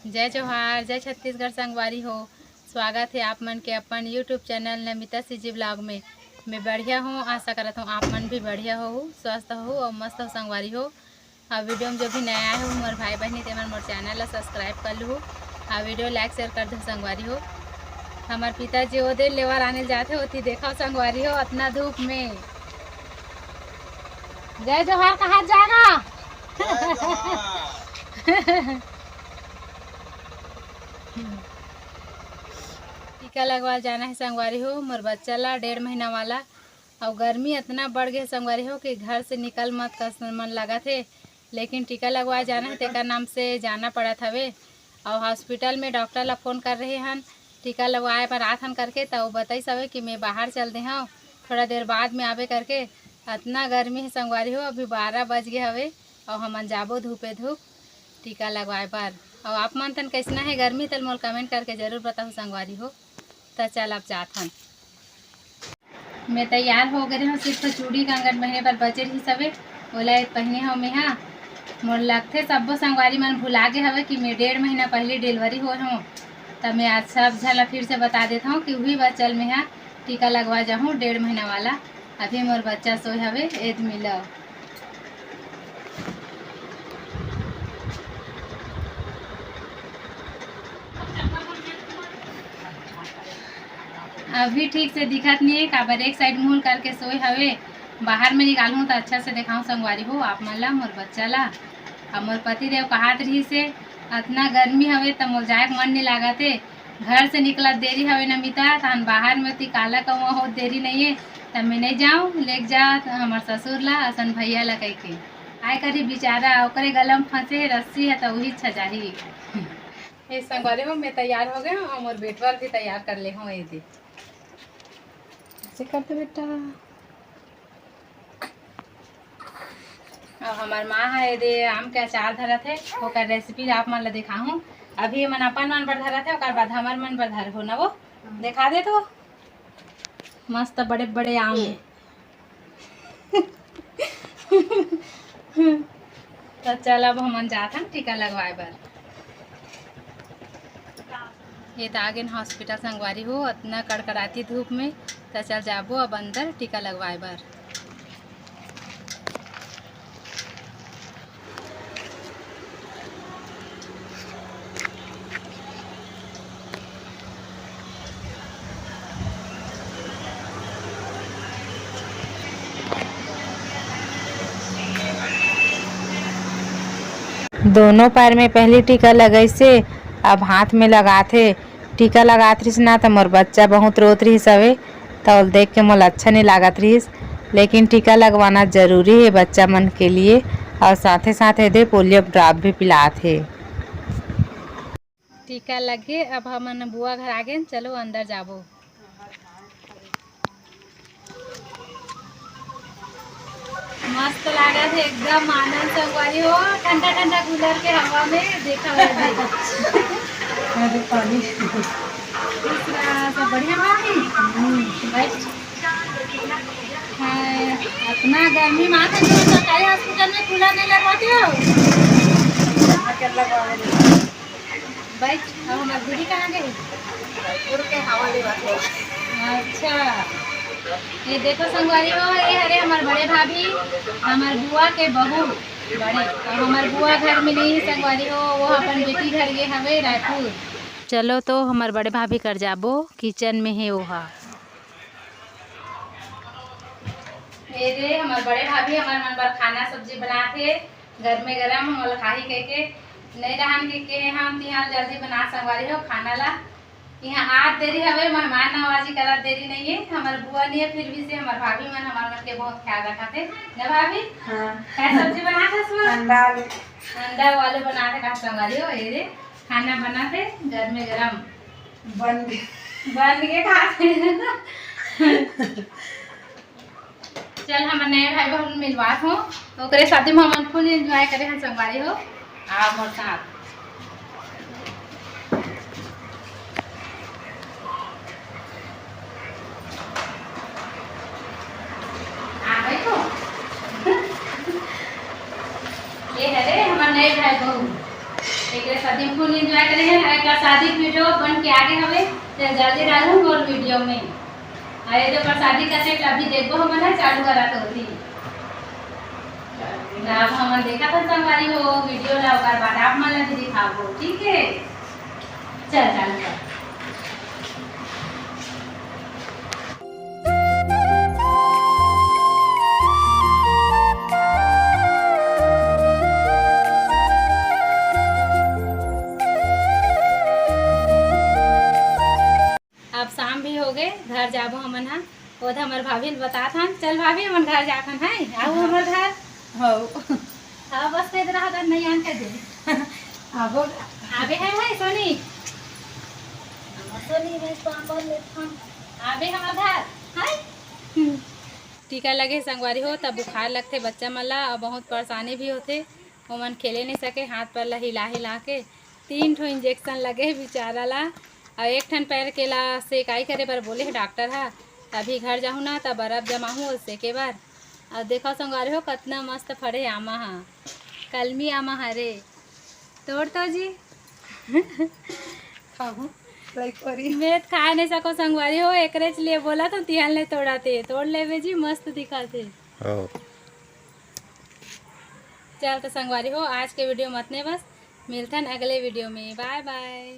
जय जोहार, जय छत्तीसगढ़ संगवारी हो। स्वागत है आप मन के अपन YouTube channel Namita CG blog में। मैं बढ़िया हूँ, आशा करता हूँ आप मन भी बढ़िया हो, स्वस्थ हो और मस्त हो संगवारी हो। वीडियो में जो भी नया आए हो मोर भाई बहनी ते मन मोर चैनल ला सब्सक्राइब कर लूँ। वीडियो लाइक शेयर कर दो संगवारी हो। हमार पिताजी वो देर लेवर आने जाते होती देखा संगवारी हो इतना धूप में। जय जोहार कहा जाएगा। टीका लगवा जाना है संगवारी हो। मोर बच्चा ला 1.5 महीना वाला और गर्मी इतना बढ़ गया संगवारी हो कि घर से निकल मत कस मन लगा थे। लेकिन टीका लगवा जाना है तेकर नाम से जाना पड़ा हवे। और हॉस्पिटल में डॉक्टर ला फ़ोन कर रहे हन टीका लगवाए पर आत हन करके। तो बताइस हवे कि मैं बाहर चल दे हूँ थोड़ा देर बाद में आवे करके। इतना गर्मी है संगवारी हो, अभी 12 बज गए हवे और हमन जाबो धूपे धूप टीका लगवाए पर। और आप मन तन कैसना है गर्मी तल मोल कमेंट करके ज़रूर बताओ संगवारी हो। तो चल अब जात हन। मैं तैयार हो गए हूँ, सिर्फ चूड़ी कंगन पहने पर बचे रही सवे ओला पहने हो मैं। हाँ मोर लगते सब्बो संगवारी मन भुला गए हवे कि मैं 1.5 महीना पहले डिलीवरी हो हूँ। तब मैं आज सब झला फिर से बता देता हूँ कि वही बात चल मैं हाँ टीका लगवा जाऊँ 1.5 महीना वाला। अभी मोर बच्चा सोए हवे एद मिला। अभी ठीक से दिखत नहीं है काबर एक साइड मुँह करके सोए हवे। बाहर में निकालूँ तो अच्छा से दिखाऊँ संगवारी हो आप मन ला मोर बच्चा ला। और मोर पति देव कहात रही से इतना गर्मी हवे तो मोर जाए मन नहीं लागत है। घर से निकला देरी हवे नमिता तहन बाहर में ती काला कौआ हो देरी नहीं है। तब मैं नहीं जाऊँ लेके जा हमार ससुर ला असन भैया ला कह के आए करी बेचारा ओकरे गलम फंसे रस्सी है तो वही छजाही। ये संगवारी हो मैं तैयार हो गए हूँ और मोर बेटवा भी तैयार कर ले हूँ। ये दे ऐसे करते बेटा। और हमार माँ है दे आम के अचार धरत है ओकर रेसिपी आप मन ला दिखाऊँ। अभी मन अपन मन पर धरत है ओकर बाद हमार मन पर धर हो ना वो दिखा दे तो मस्त बड़े बड़े आम है। तो चल अब हमन जात हन टीका लगवाए बर। ये तो आगे हॉस्पिटल संगवारी हो इतना कड़कड़ाती धूप में। तो चल जाबो अब अंदर टीका लगवाए बर। दोनों पैर में पहली टीका लगाई से अब हाथ में लगाथे। टीका लगात रहीस ना तो मोर बच्चा बहुत रोत रहीस हवे तो देख के मोला अच्छा नहीं लागत रहीस। लेकिन टीका लगवाना जरूरी है बच्चा मन के लिए और साथे साथे दे पोलियो ड्रॉप भी पिलात है। टीका लगे अब हमन बुआ घर आ गए चलो अंदर जाबो। मस्त लागत है एकदम आनंद संगवारी हो ठंडा ठंडा कूलर के हवा में देखा पानी सब बढ़िया अपना गर्मी में आते तो सरकारी हॉस्पिटल में कूलर नहीं लगवाते हो बैठ। अब हमारी दीदी कहाँ गई के हवा ले। अच्छा ये देखो संगवारी हो ये हरे हमारे बड़े भाभी हमारे बुआ के बहू बड़े और हमारे बुआ घर में नहीं संगवारी हो वो अपन बेटी घर गए हवे रायपुर। चलो तो हमारे बड़े भाभी कर जाबो किचन में है वहाँ। ये दे हमारे बड़े भाभी हमारे मन पर खाना सब्जी बनाते घर में गरम हम खाही कह के नहीं रहन के हम यहाँ जल्दी बना संगवारी हो खाना ला। यहाँ आज देरी हवे मेहमान नवाजी करा देरी नहीं है हमारे बुआ नहीं है फिर भी से हमारे भाभी मन हमारे मन के बहुत ख्याल रखा थे ना भाभी। हाँ क्या सब्जी बनाते अंडा वाले बनाते का संगवारी हो ये खाना बनाते घर में गरम बन के खाते। चल हमारे नए भाई बहन मिलवात हो ओकरे शादी में हम फुल एंजॉय करे हैं संगवारी हो आ मोर साथ। ये है रे हमारे नए भाई बहू एक शादी फुल एंजॉय करे हैं। एक शादी वीडियो बन के आगे हवे ते जल्दी डालूं और वीडियो में आए तो शादी का सेट अभी देखो हम ना चालू करा तो होती अब हम देखा था संगवारी हो वीडियो ला ओकर बाद आप मन भी दिखाबो ठीक है। चल चालू कर। अब शाम भी हो गए घर जाबो हमन हा ओधा हमर भाभी बता था चल भाभी हमन घर जाखन है आओ हमर घर हो हाँ बस इधर रहा नहीं आन कर दे आबो आबे है सोनी सोनी रे पापा ले फोन आबे हमर घर है। टीका लगे संगवारी हो तब बुखार लगते बच्चा मन ला और बहुत परेशानी भी होते ओमन खेले नहीं सके हाथ पैर ला हिला हिला के 3 ठो इंजेक्शन लगे बेचारा ला और एक ठन पैर के ला सेकाई करे बर बोले है डॉक्टर हा तभी घर जाहूँ ना तब बर्फ जमाहूँ उससे के बार और देखो संगवारी हो कितना मस्त फड़े आमा हा कलमी आमा हरे तोड़ तो जी खाहू लाइक करी मैं खा नहीं सको संगवारी हो एकरे लिए बोला तो तिहल ने तोड़ाते तोड़ लेवे जी मस्त दिखाते। चल तो संगवारी हो आज के वीडियो मत ने बस मिलते हैं अगले वीडियो में बाय बाय।